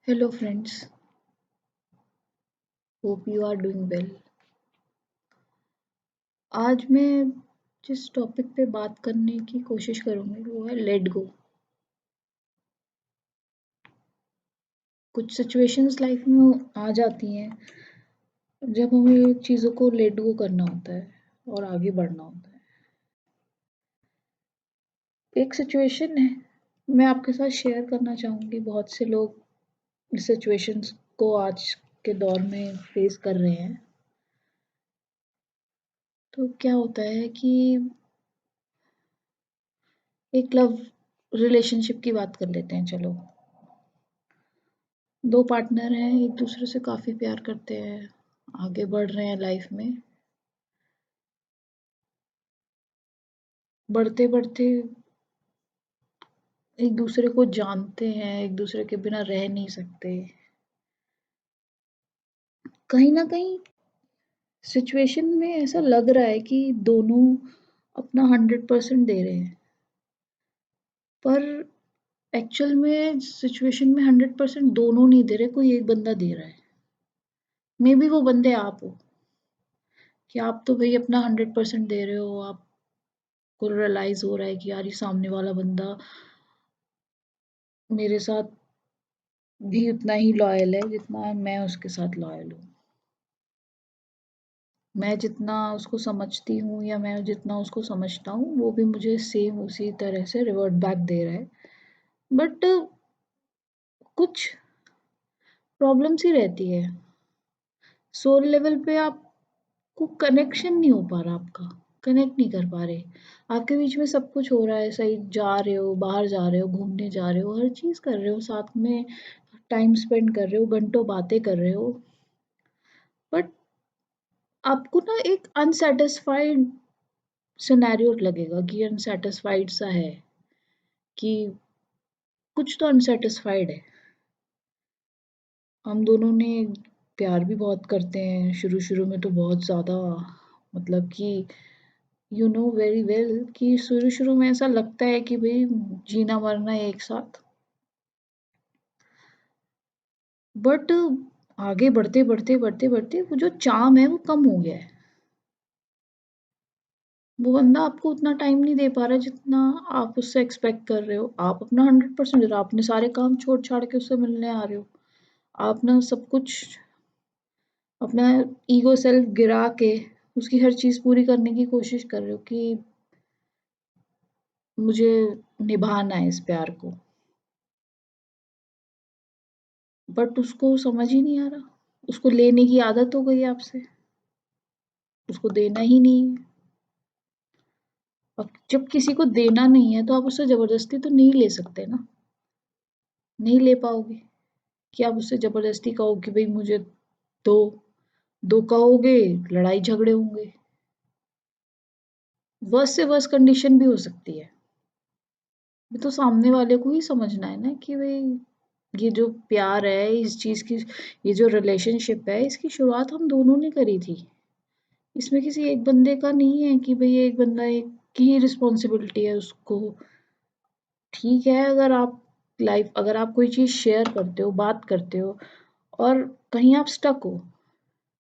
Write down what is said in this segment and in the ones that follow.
Hello friends, hope you are doing well. आज मैं जिस टॉपिक पे बात करने की कोशिश करूँगी वो है लेट गो। कुछ सिचुएशंस लाइफ में आ जाती हैं जब हमें चीज़ों को लेट गो करना होता है और आगे बढ़ना होता है। एक सिचुएशन है, मैं आपके साथ शेयर करना चाहूँगी। बहुत से लोग इस सिचुएशंस को आज के दौर में फेस कर रहे हैं। तो क्या होता है कि एक लव रिलेशनशिप की बात कर लेते हैं। चलो, दो पार्टनर हैं, एक दूसरे से काफ़ी प्यार करते हैं, आगे बढ़ रहे हैं लाइफ में। बढ़ते-बढ़ते एक दूसरे को जानते हैं, एक दूसरे के बिना रह नहीं सकते। कहीं न कहीं सिचुएशन में ऐसा लग रहा है कि दोनों अपना 100% दे रहे हैं, पर एक्चुअल में सिचुएशन में 100% दोनों नहीं दे रहे, कोई एक बंदा दे रहा है। मेबी वो बंदे आप हो, कि आप तो भई अपना 100% दे रहे हो, आपको रियलाइज़ हो रहा है कि यार ये सामने वाला बंदा मेरे साथ भी उतना ही लॉयल है जितना मैं उसके साथ लॉयल हूँ। मैं जितना उसको समझती हूँ या मैं जितना उसको समझता हूँ, वो भी मुझे सेम उसी तरह से रिवर्ट बैक दे रहा है। बट कुछ प्रॉब्लम्स ही रहती है। सोल लेवल पे आपको कनेक्शन नहीं हो पा रहा आपका, कनेक्ट नहीं कर पा रहे। आपके बीच में सब कुछ हो रहा है, सही जा रहे हो, बाहर जा रहे हो, घूमने जा रहे हो, हर चीज़ कर रहे हो, साथ में टाइम स्पेंड कर रहे हो, घंटों बातें कर रहे हो। बट आपको ना एक अनसैटिस्फाइड सिनेरियो लगेगा कि अनसैटिस्फाइड सा है, कि कुछ तो अनसैटिस्फाइड है। हम दोनों ने प्यार भी बहुत करते हैं, शुरू-शुरू में तो बहुत ज़्यादा, मतलब कि यू नो वेरी वेल कि शुरू-शुरू में ऐसा लगता है कि भई जीना-मरना है एक साथ। बट आगे बढ़ते-बढ़ते वो जो चार्म है वो कम हो गया है। वो बंदा आपको उतना टाइम नहीं दे पा रहा है जितना आप उससे एक्सपेक्ट कर रहे हो। आप अपना 100% दे रहे हो, आपने सारे काम छोड़-छाड़ के उससे मिलने आ रहे हो। आप ना सब कुछ अपना ईगो सेल्फ गिरा के उसकी हर चीज़ पूरी करने की कोशिश कर रहे हो कि मुझे निभाना है इस प्यार को। बट उसको समझ ही नहीं आ रहा। उसको लेने की आदत हो गई है आपसे, उसको देना ही नहीं है। अब जब किसी को देना नहीं है तो आप उससे ज़बरदस्ती तो नहीं ले सकते ना, नहीं ले पाओगे। कि आप उससे ज़बरदस्ती कहो कि भई मुझे दो, दो कहोगे, लड़ाई झगड़े होंगे। वर्स्ट से वर्स्ट कंडीशन भी हो सकती है। ये तो सामने वाले को ही समझना है ना कि भई ये जो प्यार है, इस चीज़ की, ये जो रिलेशनशिप है, इसकी शुरुआत हम दोनों ने करी थी। इसमें किसी एक बंदे का नहीं है कि भई एक बंदा एक की ही रिस्पॉन्सिबिलिटी है उसको। ठीक है, अगर आप कोई चीज़ शेयर करते हो, बात करते हो और कहीं आप स्टक हो,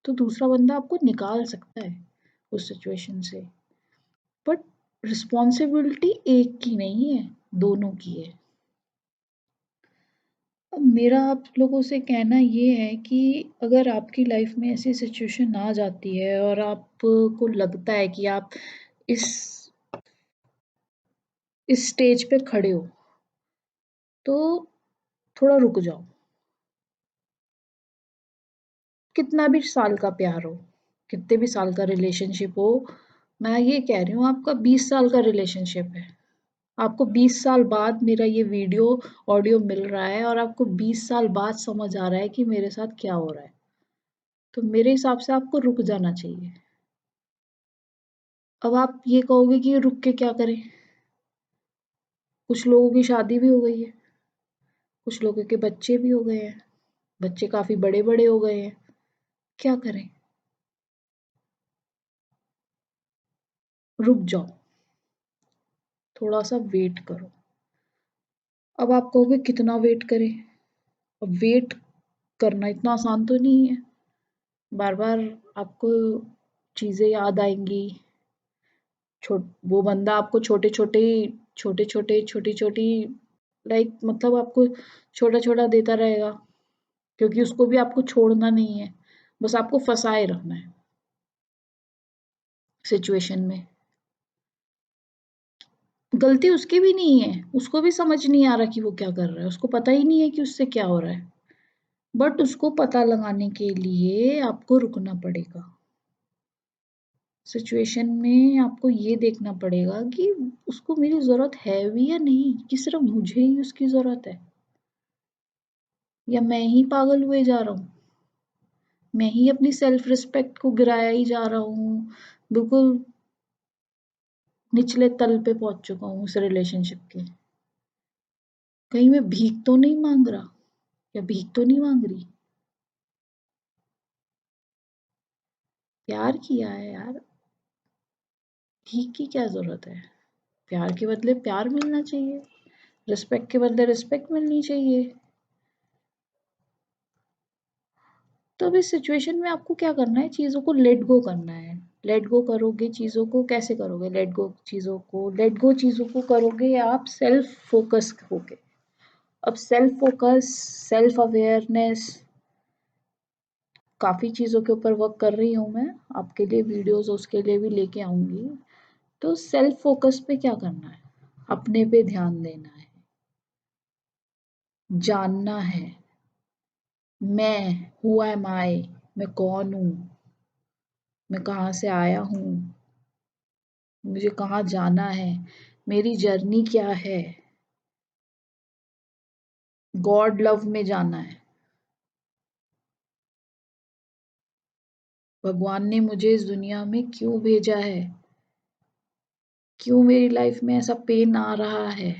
तो दूसरा बंदा आपको निकाल सकता है उस सिचुएशन से। बट रिस्पॉन्सिबिलिटी एक की नहीं है, दोनों की है। अब मेरा आप लोगों से कहना ये है कि अगर आपकी लाइफ में ऐसी सिचुएशन आ जाती है और आपको लगता है कि आप इस इस स्टेज पे खड़े हो, तो थोड़ा रुक जाओ। कितना भी साल का प्यार हो, कितने भी साल का रिलेशनशिप हो, मैं ये कह रही हूँ आपका 20 साल का रिलेशनशिप है। आपको 20 साल बाद मेरा ये वीडियो, ऑडियो मिल रहा है और आपको 20 साल बाद समझ आ रहा है कि मेरे साथ क्या हो रहा है। तो मेरे हिसाब से आपको रुक जाना चाहिए। अब आप ये कहोगे कि रुक के क्या करें? कुछ लोगों की शादी भी हो गई है, कुछ लोगों के बच्चे भी हो गए हैं, बच्चे काफ़ी बड़े-बड़े हो गए हैं। क्या करें? रुक जाओ, थोड़ा-सा वेट करो। अब आप कहोगे कितना वेट करें? अब वेट करना इतना आसान तो नहीं है। बार-बार आपको चीज़ें याद आएँगी। वो बंदा आपको छोटी-छोटी लाइक मतलब आपको छोटा-छोटा देता रहेगा, क्योंकि उसको भी आपको छोड़ना नहीं है। बस आपको फँसाए रखना है सिचुएशन में। गलती उसकी भी नहीं है, उसको भी समझ नहीं आ रहा कि वो क्या कर रहा है, उसको पता ही नहीं है कि उससे क्या हो रहा है। बट उसको पता लगाने के लिए आपको रुकना पड़ेगा। सिचुएशन में आपको ये देखना पड़ेगा कि उसको मेरी ज़रूरत है भी या नहीं, कि सिर्फ़ मुझे ही उसकी ज़रूरत है, या मैं ही पागल हुए जा रहा हूँ। मैं ही अपनी सेल्फ़ रिस्पेक्ट को गिराया ही जा रहा हूँ, बिल्कुल निचले तल पे पहुँच चुका हूँ उस रिलेशनशिप के। कहीं मैं भीख तो नहीं माँग रहा, या भीख तो नहीं माँग रही। प्यार किया है यार, भीख की क्या ज़रूरत है? प्यार के बदले प्यार मिलना चाहिए, रिस्पेक्ट के बदले रिस्पेक्ट मिलनी चाहिए। तो अब इस सिचुएशन में आपको क्या करना है, चीज़ों को लेट गो करना है। लेट गो करोगे चीज़ों को, कैसे करोगे लेट गो चीज़ों को? लेट गो चीज़ों को करोगे आप सेल्फ फ़ोकस होके। अब सेल्फ फ़ोकस, सेल्फ अवेयरनेस, काफ़ी चीज़ों के ऊपर वर्क कर रही हूँ मैं। आपके लिए वीडियोज़ उसके लिए भी लेके आऊँगी। तो सेल्फ फ़ोकस पे क्या करना है? अपने पे ध्यान देना है, जानना है, मैं, हू एम आई, मैं कौन हूँ? मैं कहाँ से आया हूँ? मुझे कहाँ जाना है? मेरी जर्नी क्या है? गॉड लव में जाना है। भगवान ने मुझे इस दुनिया में क्यों भेजा है? क्यों मेरी लाइफ में ऐसा पेन आ रहा है?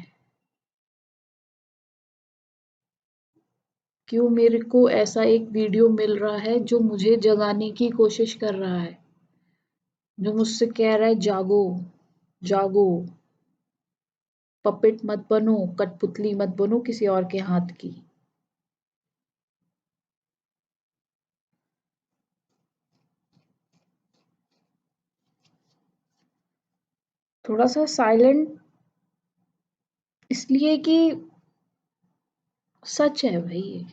क्यों मेरे को ऐसा एक वीडियो मिल रहा है जो मुझे जगाने की कोशिश कर रहा है? जो मुझसे कह रहा है जागो, जागो, पपेट मत बनो, कठपुतली मत बनो किसी और के हाथ की। थोड़ा सा साइलेंट इसलिए कि सच है भाई ये।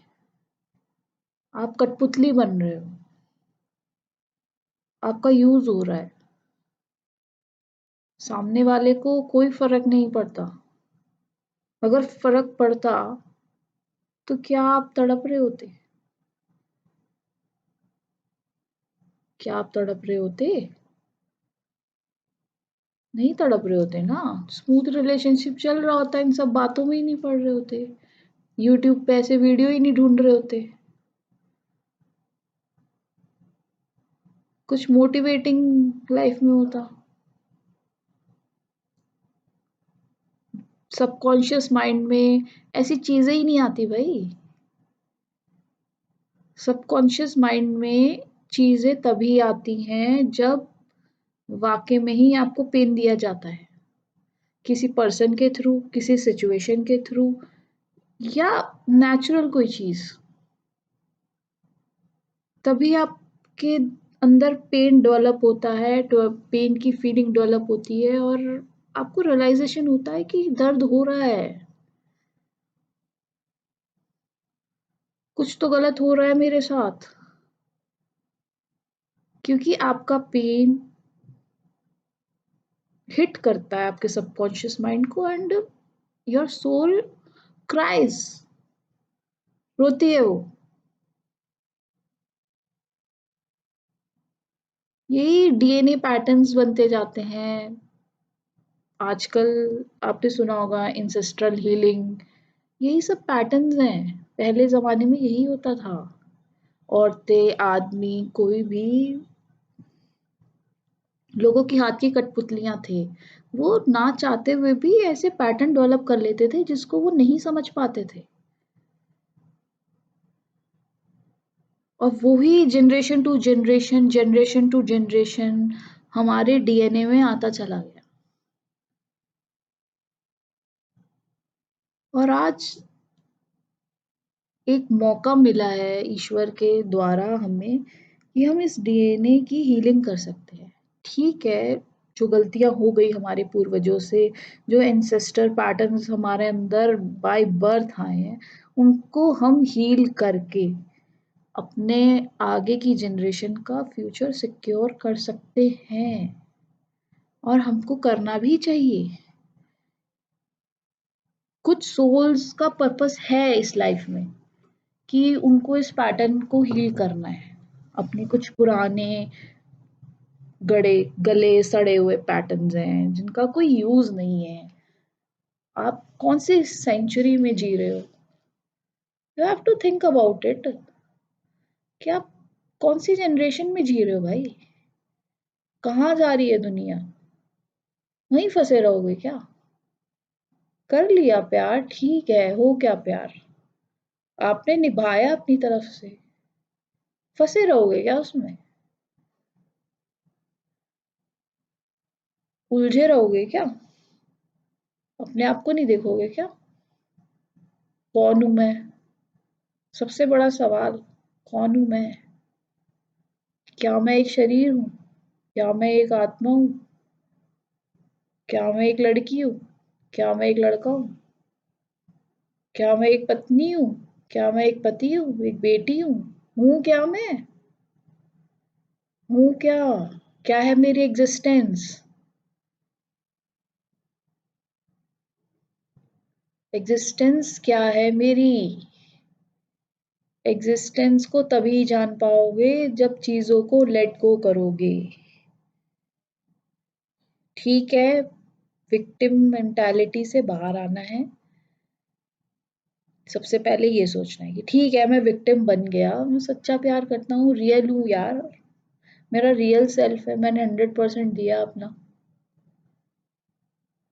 आप कठपुतली बन रहे हो, आपका यूज हो रहा है, सामने वाले को कोई फर्क नहीं पड़ता। अगर फर्क पड़ता तो क्या आप तड़प रहे होते? क्या आप तड़प रहे होते? नहीं तड़प रहे होते ना। स्मूथ रिलेशनशिप चल रहा होता, इन सब बातों में ही नहीं पड़ रहे होते, यूट्यूब पे ऐसे वीडियो ही नहीं ढूंढ रहे होते, कुछ मोटिवेटिंग लाइफ में होता। सबकॉन्शियस माइंड में ऐसी चीजें ही नहीं आती भाई। सबकॉन्शियस माइंड में चीजें तभी आती हैं जब वाकई में ही आपको पेन दिया जाता है, किसी पर्सन के थ्रू, किसी सिचुएशन के थ्रू, या नेचुरल कोई चीज। तभी आपके अंदर पेन डेवलप होता है, पेन की फीलिंग डेवलप होती है, और आपको रियलाइजेशन होता है कि दर्द हो रहा है, कुछ तो गलत हो रहा है मेरे साथ। क्योंकि आपका पेन हिट करता है आपके सबकॉन्शियस माइंड को, एंड योर सोल क्राइज, रोती है वो। यही डीएनए पैटर्न्स बनते जाते हैं। आजकल आपने सुना होगा इंसेस्ट्रल हीलिंग, यही सब पैटर्न्स हैं। पहले ज़माने में यही होता था। औरतें, आदमी, कोई भी लोगों के हाथ की कठपुतलियाँ थे। वो ना चाहते हुए भी ऐसे पैटर्न डेवलप कर लेते थे जिसको वो नहीं समझ पाते थे। और वो ही जनरेशन टू जनरेशन हमारे डीएनए में आता चला गया। और आज एक मौका मिला है ईश्वर के द्वारा हमें कि हम इस डीएनए की हीलिंग कर सकते हैं। ठीक है, जो गलतियाँ हो गई हमारे पूर्वजों से, जो एंसेस्टर पैटर्न्स हमारे अंदर बाय बर्थ आए हैं, उनको हम हील करके अपने आगे की जनरेशन का फ्यूचर सिक्योर कर सकते हैं और हमको करना भी चाहिए। कुछ सोल्स का पर्पस है इस लाइफ में कि उनको इस पैटर्न को हील करना है। अपने कुछ पुराने गड़े गले सड़े हुए पैटर्न्स हैं जिनका कोई यूज नहीं है। आप कौन सी सेंचुरी में जी रहे हो? You have to think about it कि आप कौन सी जनरेशन में जी रहे हो भाई? कहाँ जा रही है दुनिया? वहीं फंसे रहोगे क्या? कर लिया प्यार, ठीक है, हो क्या प्यार? आपने निभाया अपनी तरफ से, फंसे रहोगे क्या उसमें? उलझे रहोगे क्या? अपने आप को नहीं देखोगे क्या? कौन हूं मैं? सबसे बड़ा सवाल, कौन हूं मैं? क्या मैं एक शरीर हूँ? क्या मैं एक आत्मा हूँ? क्या मैं एक लड़की हूँ? क्या मैं एक लड़का हूँ? क्या मैं एक पत्नी हूँ? क्या मैं एक पति हूँ, एक बेटी हूँ? हूँ क्या मैं? हूँ क्या? क्या है मेरी एग्जिस्टेंस? एग्जिस्टेंस क्या है मेरी? एग्जिस्टेंस को तभी जान पाओगे जब चीजों को लेट गो करोगे। ठीक है, विक्टिम मेंटालिटी से बाहर आना है। सबसे पहले ये सोचना है कि ठीक है, मैं विक्टिम बन गया, मैं सच्चा प्यार करता हूँ, रियल हूँ यार, मेरा रियल सेल्फ है, मैंने 100% दिया अपना।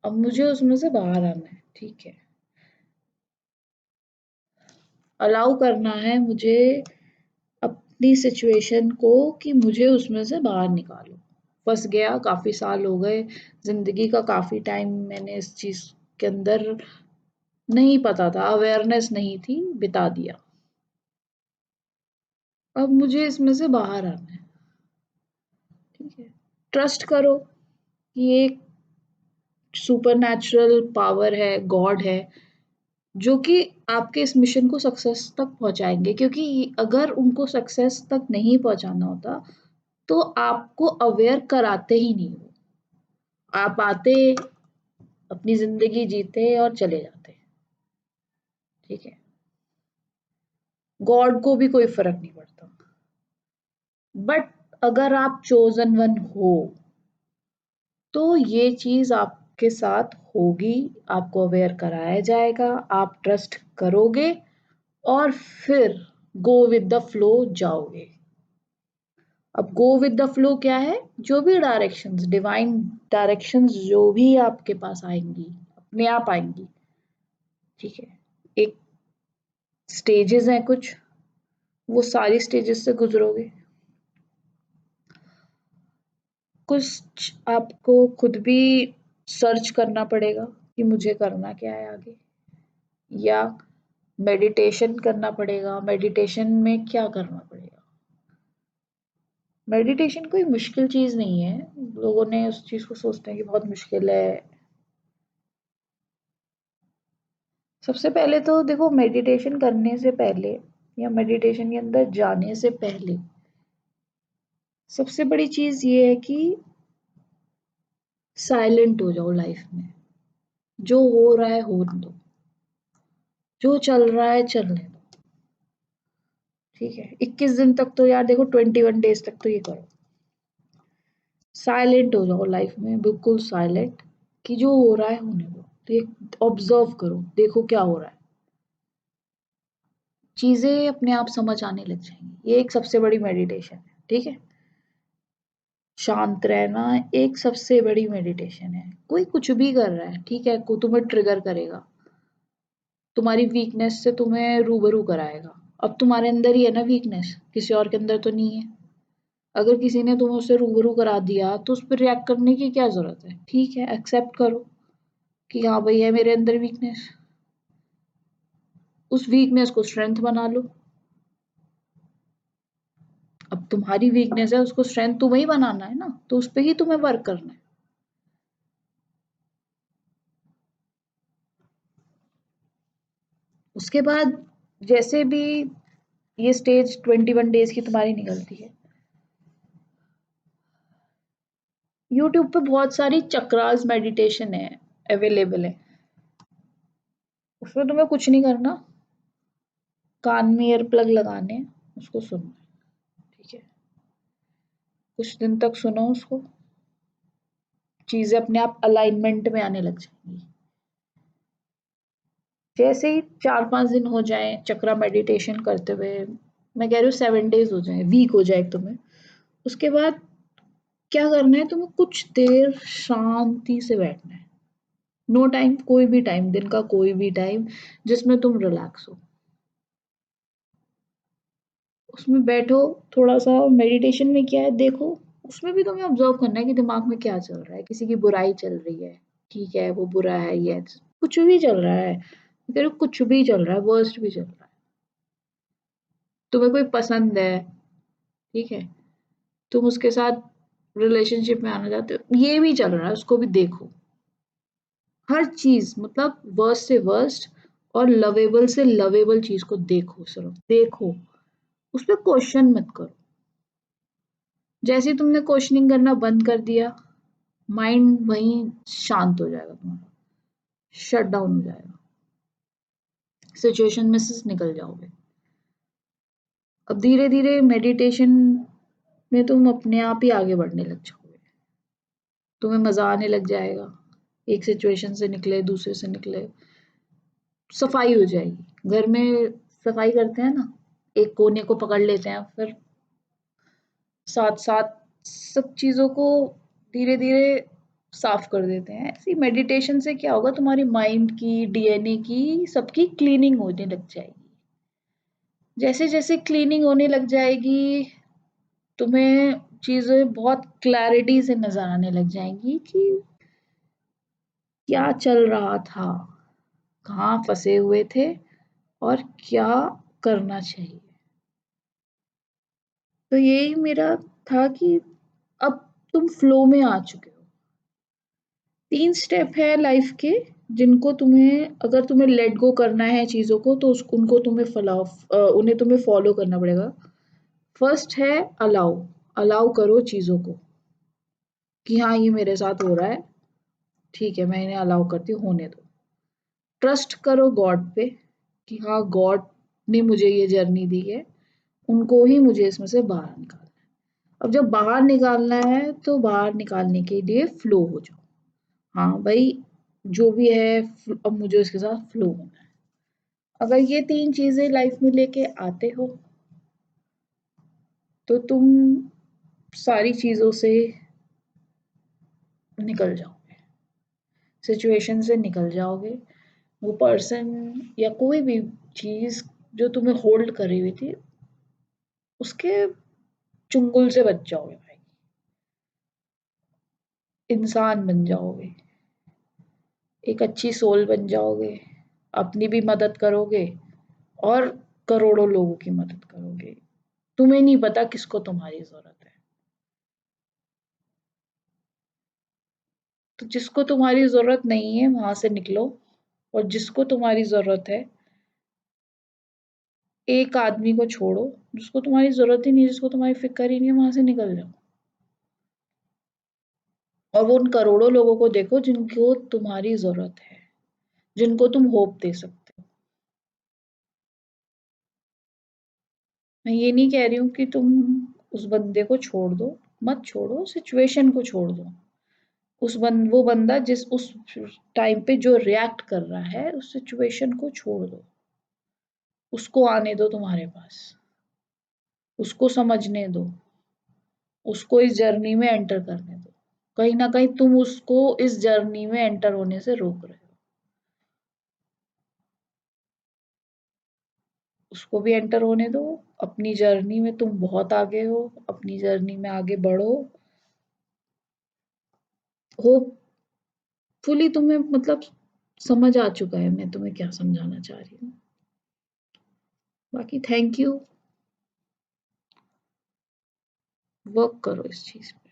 अब मुझे उसमें से बाहर आना है, ठीक है। अलाउ करना है मुझे अपनी सिचुएशन को कि मुझे उसमें से बाहर निकालो। फंस गया, काफी साल हो गए, जिंदगी का काफी टाइम मैंने इस चीज के अंदर नहीं पता था, अवेयरनेस नहीं थी, बिता दिया। अब मुझे इसमें से बाहर आना है, ठीक है। ट्रस्ट करो कि एक सुपर नेचुरल पावर है, गॉड है, जो कि आपके इस मिशन को सक्सेस तक पहुंचाएंगे, क्योंकि अगर उनको सक्सेस तक नहीं पहुंचाना होता तो आपको अवेयर कराते ही नहीं वो। आप आते, अपनी जिंदगी जीते और चले जाते, ठीक है। गॉड को भी कोई फर्क नहीं पड़ता। बट अगर आप चोजन वन हो तो ये चीज आपके साथ होगी, आपको अवेयर कराया जाएगा, आप ट्रस्ट करोगे और फिर गो विद द फ्लो जाओगे। अब गो विद द फ्लो क्या है? जो भी डायरेक्शंस, डिवाइन डायरेक्शंस जो भी आपके पास आएंगी, अपने आप आएंगी, ठीक है। एक स्टेजेस हैं कुछ, वो सारी स्टेजेस से गुजरोगे। कुछ आपको खुद भी सर्च करना पड़ेगा कि मुझे करना क्या है आगे, या मेडिटेशन करना पड़ेगा। मेडिटेशन में क्या करना पड़ेगा? मेडिटेशन कोई मुश्किल चीज नहीं है। लोगों ने उस चीज को सोचते हैं कि बहुत मुश्किल है। सबसे पहले तो देखो, मेडिटेशन करने से पहले या मेडिटेशन के अंदर जाने से पहले सबसे बड़ी चीज ये है कि साइलेंट हो जाओ लाइफ में। जो हो रहा है होने दो, जो चल रहा है चलने दो, ठीक है। 21 दिन तक तो यार देखो, 21 डेज तक तो ये करो, साइलेंट हो जाओ लाइफ में, बिल्कुल साइलेंट, कि जो हो रहा है होने दो। देख, ऑब्जर्व करो, देखो क्या हो रहा है। चीजें अपने आप समझ आने लग जाएंगी। ये एक सबसे बड़ी मेडिटेशन है, ठीक है। शांत रहना एक सबसे बड़ी मेडिटेशन है। कोई कुछ भी कर रहा है, ठीक है, को तुम्हें ट्रिगर करेगा, तुम्हारी वीकनेस से तुम्हें रूबरू कराएगा। अब तुम्हारे अंदर ही है ना वीकनेस, किसी और के अंदर तो नहीं है। अगर किसी ने तुम्हें उससे रूबरू करा दिया तो उस पर रिएक्ट करने की क्या जरूरत है? ठीक है, एक्सेप्ट करो कि हाँ भाई है मेरे अंदर वीकनेस। उस वीकनेस को स्ट्रेंथ बना लो। अब तुम्हारी वीकनेस है, उसको स्ट्रेंथ तुम्हें ही बनाना है ना, तो उस पे ही तुम्हें वर्क करना है। उसके बाद जैसे भी ये स्टेज 21 डेज की तुम्हारी निकलती है, यूट्यूब पे बहुत सारी चक्रास मेडिटेशन है, अवेलेबल है। उसमें तुम्हें कुछ नहीं करना, कान में ईयर प्लग लगाने हैं, उसको सुनना है, ठीक है। कुछ दिन तक सुनो उसको, चीजें अपने आप अलाइनमेंट में आने लग जाएंगी। जैसे ही 4-5 दिन हो जाए चक्रा मेडिटेशन करते हुए, मैं कह रही हूँ 7 डेज हो जाए, वीक हो जाए तुम्हें, उसके बाद क्या करना है, तुम्हें कुछ देर शांति से बैठना है। नो टाइम, कोई भी टाइम, दिन का कोई भी टाइम जिसमें तुम रिलैक्स हो, उसमें बैठो। थोड़ा सा मेडिटेशन में क्या है देखो, उसमें भी तुम्हें ऑब्जर्व करना है कि दिमाग में क्या चल रहा है। किसी की बुराई चल रही है, ठीक है, वो बुरा है, ये कुछ भी चल रहा है, अगर कुछ भी चल रहा है, वर्स्ट भी चल रहा है, तुम्हें कोई पसंद है, ठीक है, तुम उसके साथ रिलेशनशिप में आना चाहते हो, ये भी चल रहा है, उसको भी देखो। हर चीज मतलब वर्स्ट से वर्स्ट और लवेबल से लवेबल चीज को देखो, सिर्फ देखो, उस पर क्वेश्चन मत करो। जैसे ही तुमने क्वेश्चनिंग करना बंद कर दिया, माइंड वहीं शांत हो जाएगा, तुम्हारा शट डाउन हो जाएगा, सिचुएशन में से निकल जाओगे। अब धीरे धीरे मेडिटेशन में तुम अपने आप ही आगे बढ़ने लग जाओगे, तुम्हें मजा आने लग जाएगा, एक सिचुएशन से निकले, दूसरे से निकले, सफाई हो जाएगी। घर में सफाई करते हैं ना, एक कोने को पकड़ लेते हैं, फिर साथ साथ सब चीजों को धीरे धीरे साफ कर देते हैं। ऐसी मेडिटेशन से क्या होगा, तुम्हारी माइंड की, डीएनए की, सबकी क्लीनिंग होने लग जाएगी। जैसे जैसे क्लीनिंग होने लग जाएगी, तुम्हें चीजें बहुत क्लैरिटी से नजर आने लग जाएंगी कि क्या चल रहा था, कहाँ फंसे हुए थे, और क्या करना चाहिए। तो यही मेरा था कि अब तुम फ्लो में आ चुके हो। 3 स्टेप है लाइफ के, जिनको तुम्हें, अगर तुम्हें लेट गो करना है चीजों को, तो उनको तुम्हें उन्हें तुम्हें फॉलो करना पड़ेगा। फर्स्ट है अलाउ, अलाउ करो चीजों को कि हाँ ये मेरे साथ हो रहा है, ठीक है, मैं इन्हें अलाउ करती हूँ, होने दो। ट्रस्ट करो गॉड पे कि हाँ गॉड ने मुझे ये जर्नी दी है, उनको ही मुझे इसमें से बाहर निकालना है। अब जब बाहर निकालना है तो बाहर निकालने के लिए फ्लो हो जाओ। हाँ भाई, जो भी है, अब मुझे उसके साथ फ्लो होना है। अगर ये 3 चीजें लाइफ में लेके आते हो, तो तुम सारी चीजों से निकल जाओगे, सिचुएशन से निकल जाओगे। वो पर्सन या कोई भी चीज जो तुम्हें होल्ड कर रही हुई थी, उसके चुंगल से बच जाओगे भाई, इंसान बन जाओगे, एक अच्छी सोल बन जाओगे, अपनी भी मदद करोगे और करोड़ों लोगों की मदद करोगे। तुम्हें नहीं पता किसको तुम्हारी जरूरत है। तो जिसको तुम्हारी जरूरत नहीं है वहां से निकलो, और जिसको तुम्हारी जरूरत है, एक आदमी को छोड़ो जिसको तुम्हारी जरूरत ही नहीं है, जिसको तुम्हारी फिक्र ही नहीं है, वहां से निकल जाओ। और वो उन करोड़ों लोगों को देखो जिनको तुम्हारी जरूरत है, जिनको तुम होप दे सकते हो। मैं ये नहीं कह रही हूँ कि तुम उस बंदे को छोड़ दो, मत छोड़ो, सिचुएशन को छोड़ दो। वो बंदा जिस उस टाइम पे जो रिएक्ट कर रहा है, उस सिचुएशन को छोड़ दो, उसको आने दो तुम्हारे पास, उसको समझने दो, उसको इस जर्नी में एंटर करने दो। कहीं ना कहीं तुम उसको इस जर्नी में एंटर होने से रोक रहे हो। उसको भी एंटर होने दो, अपनी जर्नी में तुम बहुत आगे हो, अपनी जर्नी में आगे बढ़ो। होपफुली तुम्हें मतलब समझ आ चुका है मैं तुम्हें क्या समझाना चाह रही हूँ। बाकी थैंक यू, वर्क करो इस चीज़ पे।